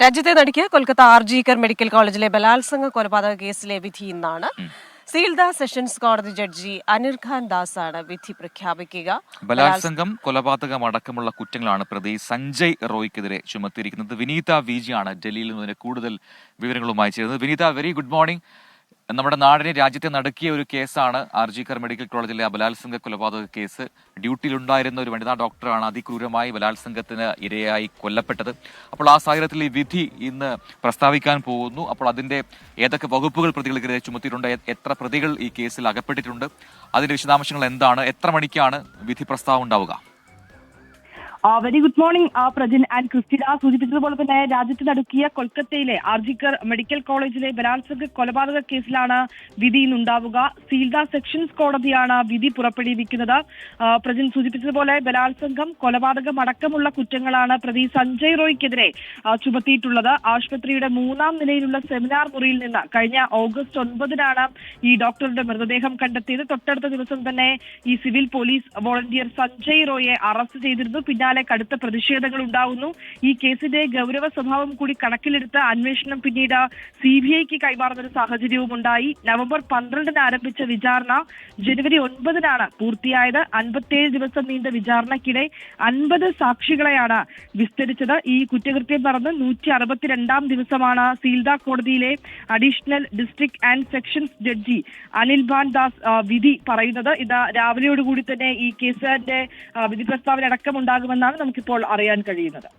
രാജ്യത്തെ നടുക്കിയ കൊൽക്കത്ത ആർജിക്കർ മെഡിക്കൽ കോളേജിലെ ബലാത്സംഗ കൊലപാതക കേസിലെ വിധി ഇന്നാണ്. സീൽദ സെഷൻസ് കോടതി ജഡ്ജി അനിർഖാൻ ദാസ് ആണ് വിധി പ്രഖ്യാപിക്കുക. ബലാത്സംഗം, കൊലപാതകം അടക്കമുള്ള കുറ്റങ്ങളാണ് പ്രതി സഞ്ജയ് റോയ്ക്കെതിരെ ചുമത്തിയിരിക്കുന്നത്. വിനീത വിജി ആണ് ഡൽഹിയിൽ നിന്ന് കൂടുതൽ വിവരങ്ങളുമായി ചേരുന്നത്. വിനീത, വെരി ഗുഡ് മോർണിംഗ്. നമ്മുടെ നാടിനെ, രാജ്യത്തെ നടുക്കിയ ഒരു കേസാണ് ആർജിക്കർ മെഡിക്കൽ കോളേജിലെ ബലാത്സംഗ കൊലപാതക കേസ്. ഡ്യൂട്ടിയിലുണ്ടായിരുന്ന ഒരു വനിതാ ഡോക്ടറാണ് അതിക്രൂരമായി ബലാത്സംഗത്തിന് ഇരയായി കൊല്ലപ്പെട്ടത്. അപ്പോൾ ആ സാഹചര്യത്തിൽ ഈ വിധി ഇന്ന് പ്രസ്താവിക്കാൻ പോകുന്നു. അപ്പോൾ അതിന്റെ ഏതൊക്കെ വകുപ്പുകൾ പ്രതികൾക്കെതിരെ ചുമത്തിയിട്ടുണ്ട്, എത്ര പ്രതികൾ ഈ കേസിൽ അകപ്പെട്ടിട്ടുണ്ട്, അതിന്റെ വിശദാംശങ്ങൾ എന്താണ്, എത്ര മണിക്കാണ് വിധി പ്രസ്താവം ഉണ്ടാവുക? Very good morning Prajin and Christina. സൂചിപ്പിച്ചതുപോലെ തന്നെ രാജ്യത്ത് നടുക്കിയ കൊൽക്കത്തയിലെ ആർജിക്കർ മെഡിക്കൽ കോളേജിലെ ബലാത്സംഗ കൊലപാതക കേസിലാണ് വിധി ഇന്നുണ്ടാവുക. സീൽദ സെഷൻസ് കോടതിയാണ് വിധി പുറപ്പെടുവിക്കുന്നത്. പ്രജിൻ സൂചിപ്പിച്ചതുപോലെ ബലാത്സംഗം, കൊലപാതകം അടക്കമുള്ള കുറ്റങ്ങളാണ് പ്രതി സഞ്ജയ് റോയ്ക്കെതിരെ ചുമത്തിയിട്ടുള്ളത്. ആശുപത്രിയുടെ 3ാം നിലയിലുള്ള സെമിനാർ മുറിയിൽ നിന്ന് കഴിഞ്ഞ ഓഗസ്റ്റ് 9-നാണ് ഈ ഡോക്ടറുടെ മൃതദേഹം കണ്ടെത്തിയത്. തൊട്ടടുത്ത ദിവസം തന്നെ ഈ സിവിൽ പോലീസ് വോളണ്ടിയർ സഞ്ജയ് റോയെ അറസ്റ്റ് ചെയ്തിരുന്നു. പിന്നാലെ കടുത്ത പ്രതിഷേധങ്ങൾ ഉണ്ടാവുന്നു. ഈ കേസിന്റെ ഗൗരവ സ്വഭാവം കൂടി കണക്കിലെടുത്ത് അന്വേഷണം പിന്നീട് CBIക്ക് കൈമാറുന്ന ഒരു സാഹചര്യവും ഉണ്ടായി. നവംബർ 12-ന് ആരംഭിച്ച വിചാരണ ജനുവരി 9-നാണ് പൂർത്തിയായത്. 57 ദിവസം നീണ്ട വിചാരണയ്ക്കിടെ 50 സാക്ഷികളെയാണ് വിസ്തരിച്ചത്. ഈ കുറ്റകൃത്യം നടന്ന് 162-ാം ദിവസമാണ് സീൽദ കോടതിയിലെ additional district and sessions judge Anirban Das വിധി പറയുന്നത്. ഇത് രാവിലെയോടുകൂടി തന്നെ ഈ കേസിന്റെ വിധി പ്രസ്താവന അടക്കം ഉണ്ടാകുമെന്നാണ് നമുക്കിപ്പോൾ അറിയാൻ കഴിയുന്നത്.